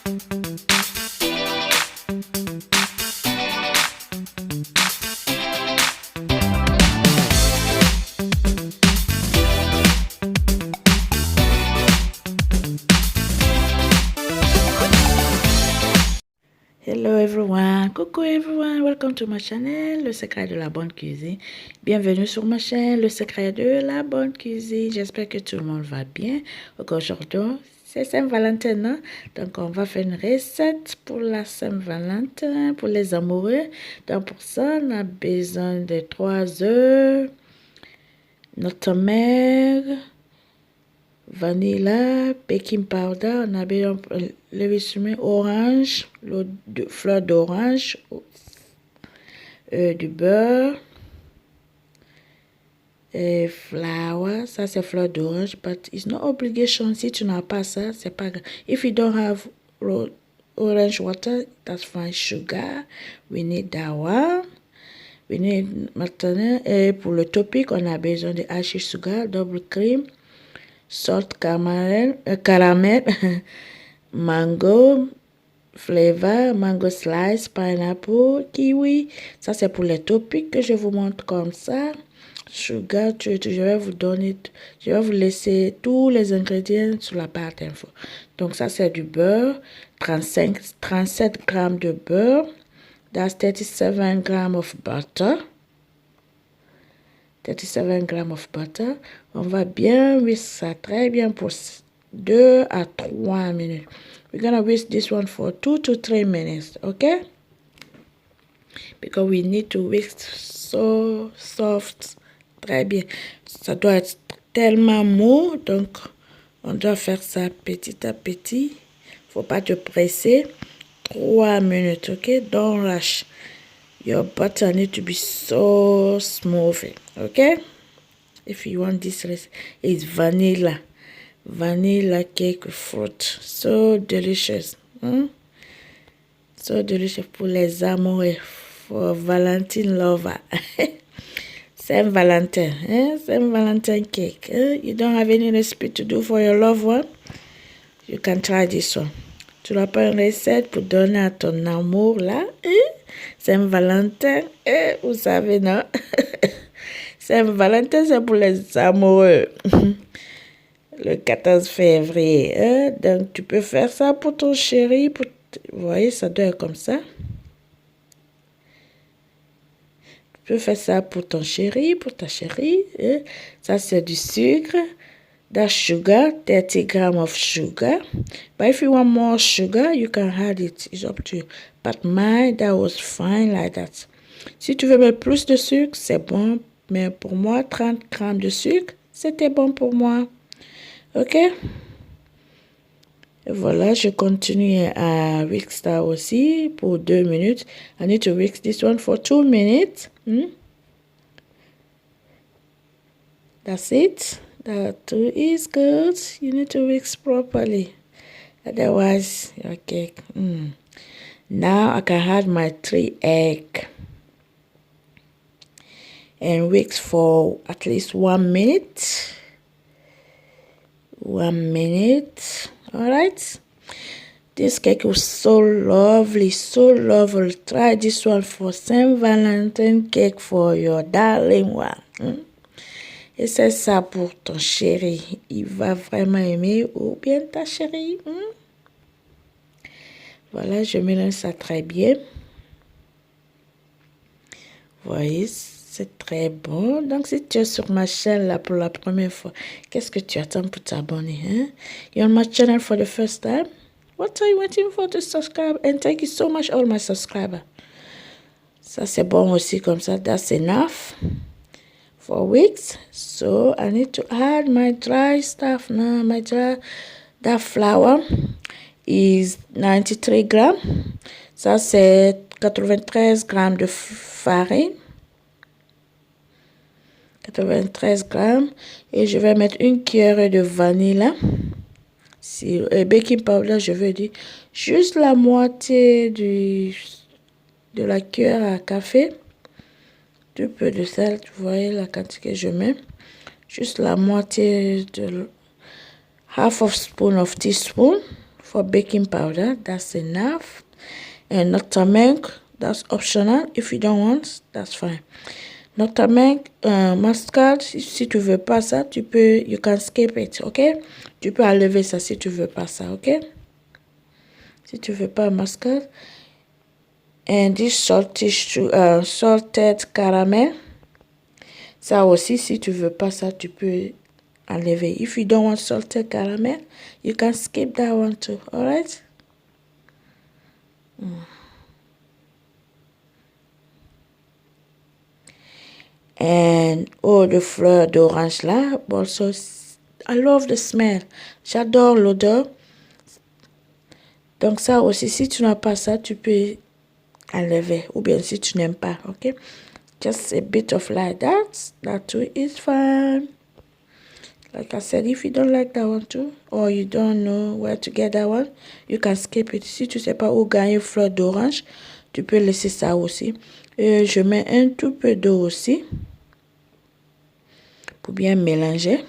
Hello everyone, coucou everyone, welcome to my channel, le secret de la bonne cuisine. Bienvenue sur ma chaîne, le secret de la bonne cuisine. J'espère que tout le monde va bien. Aujourd'hui, c'est Saint-Valentin, non? Donc on va faire une recette pour la Saint-Valentin, pour les amoureux. Donc pour ça, on a besoin de 3 œufs, nutmeg, vanilla, baking powder, on a besoin le fumé orange, fleur d'orange, du beurre, et flour, ça c'est fleur d'orange, but it's no obligation. Si tu n'as pas ça, c'est pas grave. If you don't have orange water, that's fine. Sugar, we need that one. We need maintenant, et pour le topic, on a besoin de hashish sugar, double cream, salt, caramel, mango flavor, mango slice, pineapple, kiwi. Ça c'est pour les topics que je vous montre comme ça. Sugar, je vais vous donner, je vais vous laisser tous les ingrédients sur la barre d'infos. Donc ça c'est du beurre, 37 grammes de beurre. That's 37 grams of butter. 37 grams of butter. On va bien whisk ça très bien pour 2 à 3 minutes. We're gonna whisk this one for 2 to 3 minutes, okay? Because we need to whisk so soft. Très bien. Ça doit être tellement mou, donc on doit faire ça petit à petit. Faut pas te presser. 3 minutes, okay? Don't rush. Your butter needs to be so smooth, okay? If you want this recipe, it's vanilla cake fruit, so delicious. So delicious pour les amoureux, for Valentine lover. Saint Valentin, Saint Valentin cake. You don't have any recipe to do for your loved one? You can try this one. Tu n'as pas une recette pour donner à ton amour là? Saint Valentin, vous savez, non? Saint Valentin, c'est pour les amoureux. Le 14 février. Donc, tu peux faire ça pour ton chéri. Vous voyez, ça doit être comme ça. Tu peux faire ça pour ton chéri, pour ta chérie. Ça, c'est du sucre. That's sugar, 30 grams of sugar. But if you want more sugar, you can add it. It's up to you. But mine, that was fine like that. Si tu veux mettre plus de sucre, c'est bon. Mais pour moi, 30 grammes de sucre, c'était bon pour moi. OK? Et voilà, je continue à whisk ça aussi pour 2 minutes. I need to whisk this one for 2 minutes. That's it. That is good. You need to whisk properly. Otherwise, your cake. Now I can add my 3 eggs. And whisk for at least 1 minute. 1 minute. All right. This cake was so lovely, so lovely. Try this one for Saint Valentin cake for your darling one. Et c'est ça pour ton chéri. Il va vraiment aimer, ou bien ta chérie. Voilà, je mélange ça très bien. Vous voyez, c'est très bon. Donc, si tu es sur ma chaîne là pour la première fois, qu'est-ce que tu attends pour t'abonner? You're on my channel for the first time? What are you waiting for to subscribe? And thank you so much, all my subscribers. Ça, c'est bon aussi comme ça. That's enough for weeks. So, I need to add my dry stuff now. That flour is 93 grams. Ça, c'est 93 grammes de farine. 93 grammes. Et je vais mettre 1 cuillère de vanille. Baking powder, je veux dire juste la moitié de la cuillère à café. Un peu de sel, vous voyez la quantité que je mets. Juste la moitié de half of spoon of teaspoon for baking powder. That's enough. And nutmeg, that's optional. If you don't want, that's fine. Nutmeg, mustard, si tu veux pas ça, tu peux, you can skip it, ok? Tu peux enlever ça si tu veux pas ça, ok? Si tu veux pas mustard. And this salted caramel. Ça aussi, si tu veux pas ça, tu peux enlever. If you don't want salted caramel, you can skip that one too, alright? And the fleur d'orange là, also, I love the smell. J'adore l'odeur. Donc ça aussi, si tu n'as pas ça, tu peux enlever. Ou bien si tu n'aimes pas, ok? Just a bit of like that. That too is fine. Like I said, if you don't like that one too, or you don't know where to get that one, you can skip it. Si tu sais pas où gagner fleur d'orange, tu peux laisser ça aussi. Et je mets un tout peu d'eau aussi pour bien mélanger.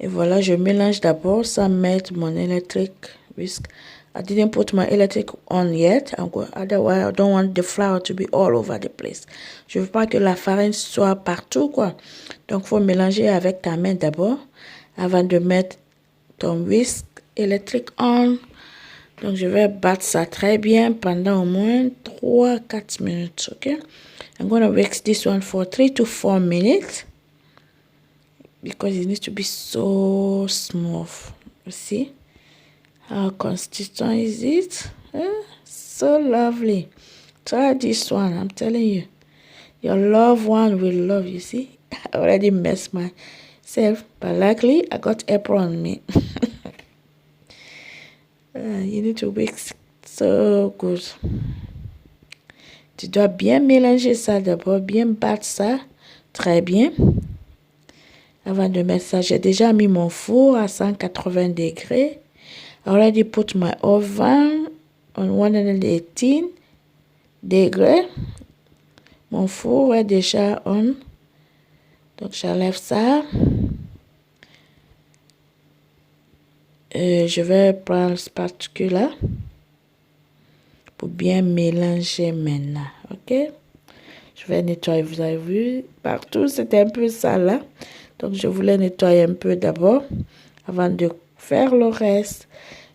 Et voilà, je mélange d'abord sans mettre mon electric whisk. I didn't put my electric on yet. Otherwise, I don't want the flour to be all over the place. Je veux pas que la farine soit partout, quoi. Donc, faut mélanger avec ta main d'abord avant de mettre ton whisk électrique on. Donc, je vais battre ça très bien pendant au moins 3-4 minutes, ok? I'm going to whisk this one for 3 to 4 minutes because it needs to be so smooth. You see? How consistent is it? So lovely. Try this one, I'm telling you. Your loved one will love you. See, I already messed myself, but luckily I got apron on me. You need to mix so good. Tu dois bien mélanger ça d'abord, bien battre ça très bien. Avant de mettre ça, j'ai déjà mis mon four à 180 degrés. I already put my oven on 118 degrés. Mon four est déjà on. Donc, j'enlève ça. Je vais prendre le spatula pour bien mélanger maintenant. Ok? Je vais nettoyer. Vous avez vu, partout, c'était un peu sale là. Donc, je voulais nettoyer un peu d'abord avant de faire le reste.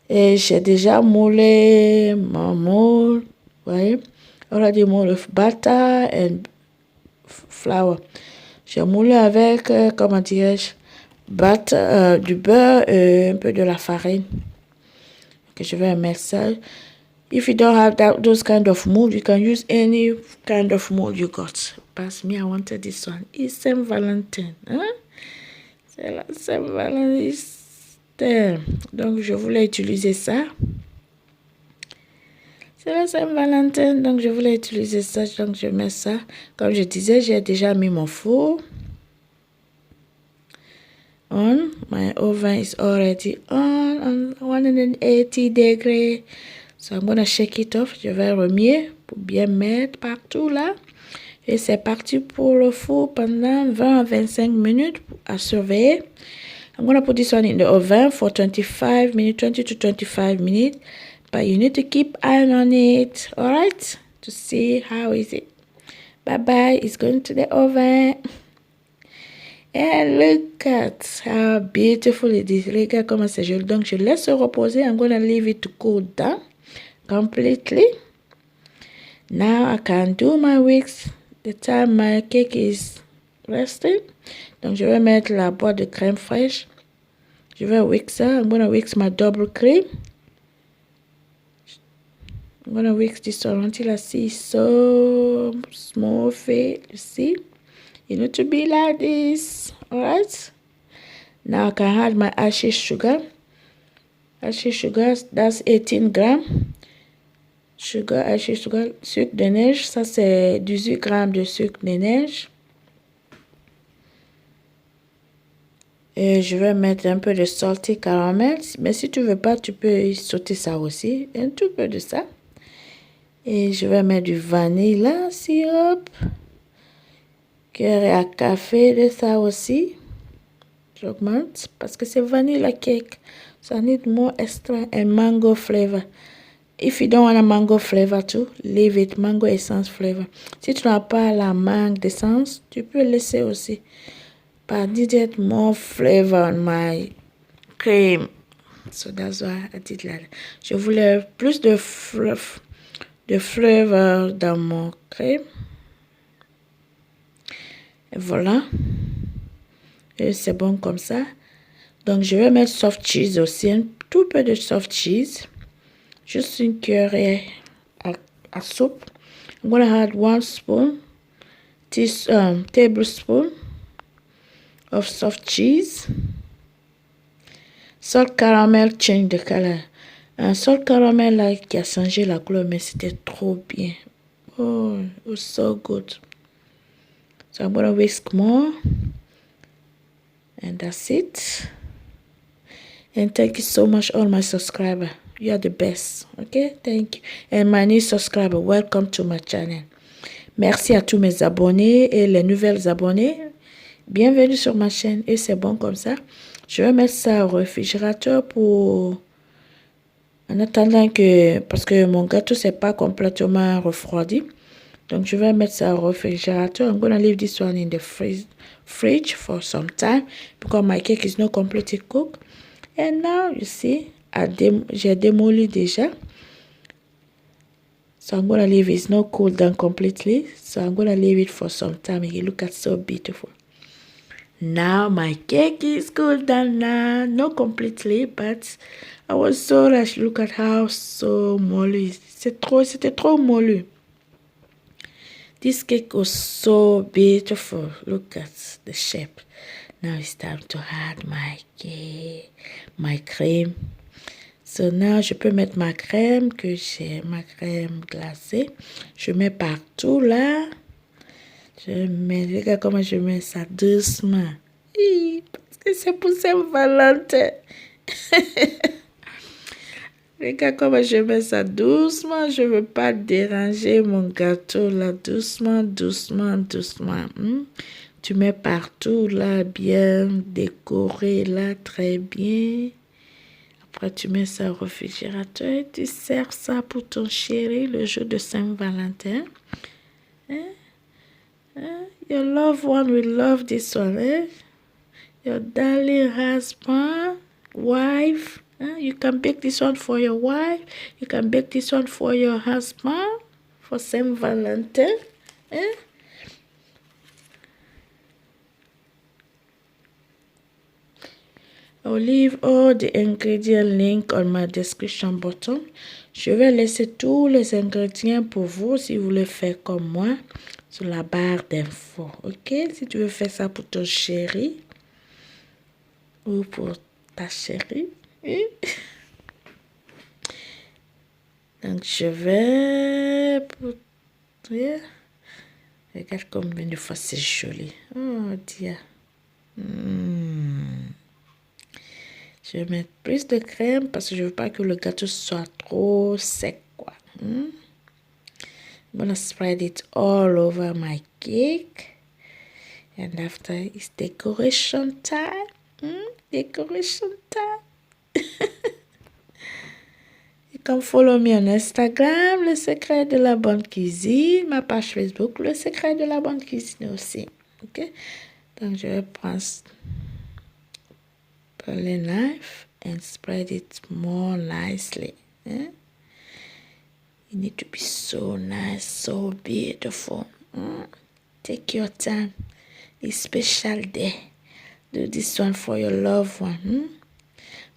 Et j'ai déjà moulé mon moule. Vous voyez? Already moule butter and flour. J'ai moulé avec, comment dirais-je, du beurre et un peu de la farine. Okay, je vais mettre ça. If you don't have those kind of mold, you can use any kind of mold you got. Pass me, I wanted this one. It's Saint Valentin. Hein? C'est la Saint Valentin. Donc, je voulais utiliser ça. C'est la Saint-Valentin, donc je voulais utiliser ça, donc je mets ça. Comme je disais, j'ai déjà mis mon four on. My oven is already on 180 degrés. So I'm gonna shake it off. Je vais remuer pour bien mettre partout là. Et c'est parti pour le four pendant 20 à 25 minutes à surveiller. I'm gonna put this one in the oven for 25 minutes, 20 to 25 minutes. But you need to keep eye on it, all right, to see how is it. Bye-bye, it's going to the oven. And look at how beautiful it is. Regarde comment c'est joli. Donc, je laisse reposer. I'm going to leave it to cool down completely. Now, I can do my wicks the time my cake is resting. Donc, je vais mettre la boîte de crème fraîche. Je vais whisk ça. I'm going to whisk my double cream. I'm going to whisk this one until I see so smooth it. You see? You need to be like this. Alright? Now I can add my ashes sugar. Ashes sugar, that's 18 grams. Sugar, ashes sugar. Sucre de neige, ça c'est 18 grammes de sucre de neige. Et je vais mettre un peu de salty caramel. Mais si tu veux pas, tu peux sauter ça aussi. Un tout peu de ça. Et je vais mettre du vanilla sirop. Cuillère à café de ça aussi. J'augmente parce que c'est vanilla cake. So I need more extra and mango flavor. If you don't want a mango flavor too, leave it. Mango essence flavor. Si tu n'as pas la mangue d'essence, tu peux laisser aussi. But I needed more flavor on my cream. So that's why I did that. Je voulais plus de flavor dans mon crème. Et voilà. Et c'est bon comme ça. Donc, je vais mettre soft cheese aussi. Un tout peu de soft cheese. Just une cuillerée à soupe. I'm going to add 1 spoon, tablespoon of soft cheese. Salt caramel change the color. Un salt caramel là qui a changé la couleur, mais c'était trop bien. Oh, it was so good. So I'm going to whisk more. And that's it. And thank you so much, all my subscribers. You are the best. Okay? Thank you. And my new subscriber, welcome to my channel. Merci à tous mes abonnés et les nouvelles abonnés. Bienvenue sur ma chaîne. Et c'est bon comme ça. Je vais mettre ça au réfrigérateur pour... En attendant que... Parce que mon gâteau, c'est pas complètement refroidi. Donc, je vais mettre ça au réfrigérateur. I'm going to leave this one in the fridge for some time. Because my cake is not completely cooked. And now, you see, j'ai démoli déjà. So I'm going to leave it. It's not cooled down completely. So I'm going to leave it for some time. You look at so beautiful. Now my cake is cooled down now. Not completely, but I was so rushed. Look at how so molly. C'était trop mollu. This cake was so beautiful. Look at the shape. Now it's time to add my cake, my crème. So now, je peux mettre ma crème, que j'ai ma crème glacée. Je mets partout là. Je mets, regarde comment je mets ça doucement. Parce que c'est pour Saint-Valentin. Regarde comment je mets ça doucement. Je ne veux pas déranger mon gâteau là. Doucement, doucement, doucement. Tu mets partout là, bien décoré là, très bien. Après, tu mets ça au réfrigérateur et tu sers ça pour ton chéri le jour de Saint-Valentin. Your loved one will love this one. Your darling husband, wife. You can bake this one for your wife. You can bake this one for your husband for Saint-Valentin. I'll leave all the ingredient link on my description bottom. Je vais laisser tous les ingrédients pour vous si vous voulez faire comme moi sur la barre d'infos. Ok? Si tu veux faire ça pour ton chéri ou pour ta chérie. Donc je vais... Regarde combien de fois c'est joli. Oh Dieu. Je vais mettre plus de crème parce que je ne veux pas que le gâteau soit trop sec, quoi. I'm gonna spread it all over my cake. And after it's decoration time. Decoration time. You can follow me on Instagram, Le Secret de la Bonne Cuisine. Ma page Facebook, Le Secret de la Bonne Cuisine aussi. Ok? Donc, je vais prendre... the knife and spread it more nicely. You need to be so nice, so beautiful. Take your time. It's special day. Do this one for your loved one.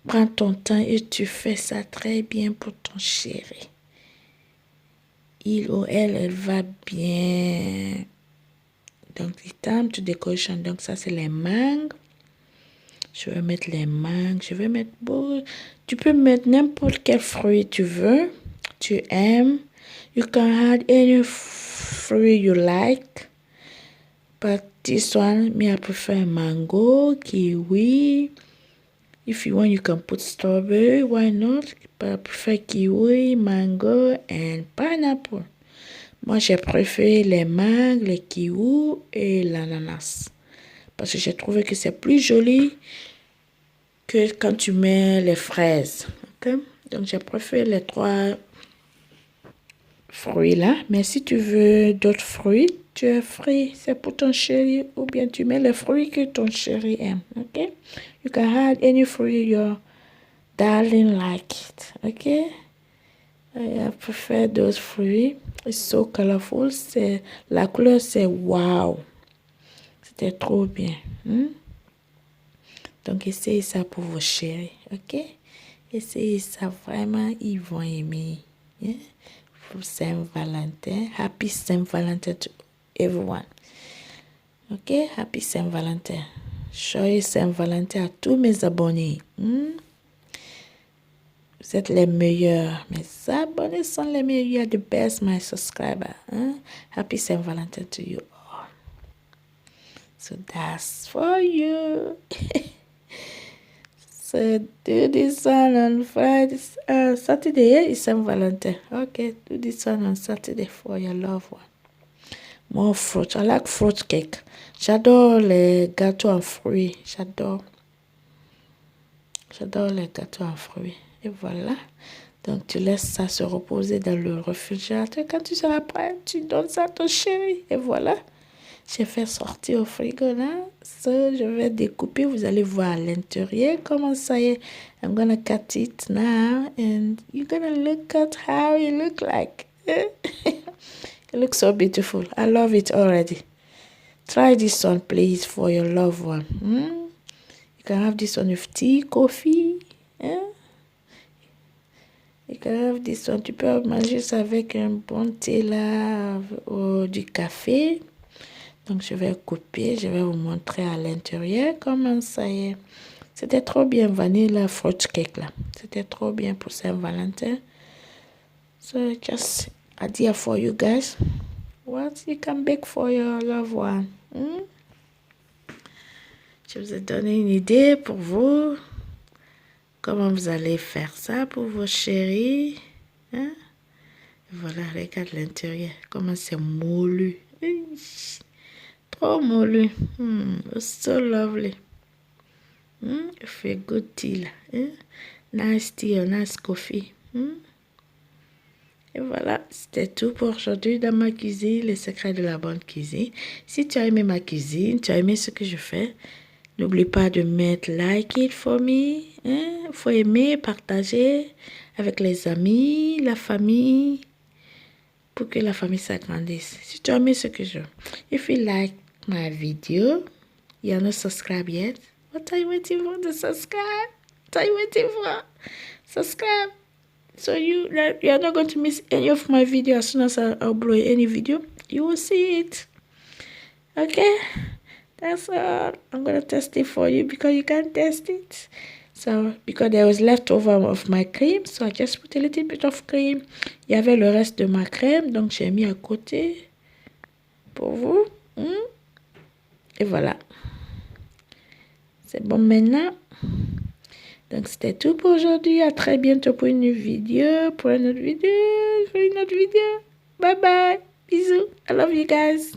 Prends ton temps et tu fais ça très bien pour ton chéri. Il ou elle va bien. Donc, it's time to decoration. Donc, ça, c'est les mangues. Je vais mettre les mangues, je vais mettre... Tu peux mettre n'importe quel fruit tu veux, tu aimes. You can add any fruit you like. But this one, me, I prefer mango, kiwi. If you want, you can put strawberry, why not? But I prefer kiwi, mango, and pineapple. Moi, j'ai préféré les mangues, les kiwis et l'ananas. Parce que j'ai trouvé que c'est plus joli que quand tu mets les fraises. Ok? Donc, j'ai préféré les 3 fruits là. Mais si tu veux d'autres fruits, tu es free. C'est pour ton chéri. Ou bien tu mets les fruits que ton chéri aime. Ok? You can add any fruit your darling like it. Ok? I prefer those fruits. It's so colorful. La couleur, c'est wow. C'était trop bien. Donc, essayez ça pour vos chéris. Ok? Essayez ça vraiment. Ils vont aimer. Yeah? Pour Saint-Valentin. Happy Saint-Valentin to everyone. Ok? Happy Saint-Valentin. Joyeux Saint-Valentin à tous mes abonnés. Vous êtes les meilleurs. Mes abonnés sont les meilleurs. The best, my subscriber. Happy Saint Valentin to you all. So that's for you. So do this one on Friday. Saturday is Saint Valentin. Okay, do this one on Saturday for your loved one. More fruit. I like fruit cake. J'adore les gâteaux en fruits. J'adore les gâteaux en fruits. Et voilà. Donc, tu laisses ça se reposer dans le réfrigérateur. Quand tu seras prêt, tu donnes ça à ton chéri. Et voilà. J'ai fait sortir au frigo là. So, je vais découper. Vous allez voir à l'intérieur comment ça y est. I'm gonna cut it now. And you're gonna look at how it look like. It looks so beautiful. I love it already. Try this one, please, for your loved one. You can have this one with tea, coffee. You can have this one. Tu peux manger ça avec un bon thé là, ou du café. Donc, je vais couper. Je vais vous montrer à l'intérieur comment ça y est. C'était trop bien, vanilla fruit cake là. C'était trop bien pour Saint-Valentin. So, just idea for you guys. What you can bake for your loved one. Je vous ai donné une idée pour vous. Comment vous allez faire ça pour vos chéris. Voilà, regarde l'intérieur. Comment c'est moulu. Trop moulu. So lovely. It fait good tea là. Nice tea or nice coffee. Et voilà, c'était tout pour aujourd'hui dans ma cuisine, les secrets de la bonne cuisine. Si tu as aimé ma cuisine, tu as aimé ce que je fais, n'oublie pas de mettre like it for me. Il faut aimer, partager avec les amis, la famille, pour que la famille s'agrandisse. Si tu as aimé ce que je fais, if you like my video, you are not subscribed yet, what are you waiting for to subscribe? What are you waiting for? Subscribe. So you are not going to miss any of my videos. As soon as I upload any video, you will see it. Okay? That's all. I'm going to test it for you because you can't test it. So, because there was leftover of my cream, so I just put a little bit of cream. Il y avait le reste de ma crème, donc j'ai mis à côté pour vous. Et voilà. C'est bon maintenant. Donc, c'était tout pour aujourd'hui. À très bientôt pour une vidéo. Pour une autre vidéo. Bye bye. Bisous. I love you guys.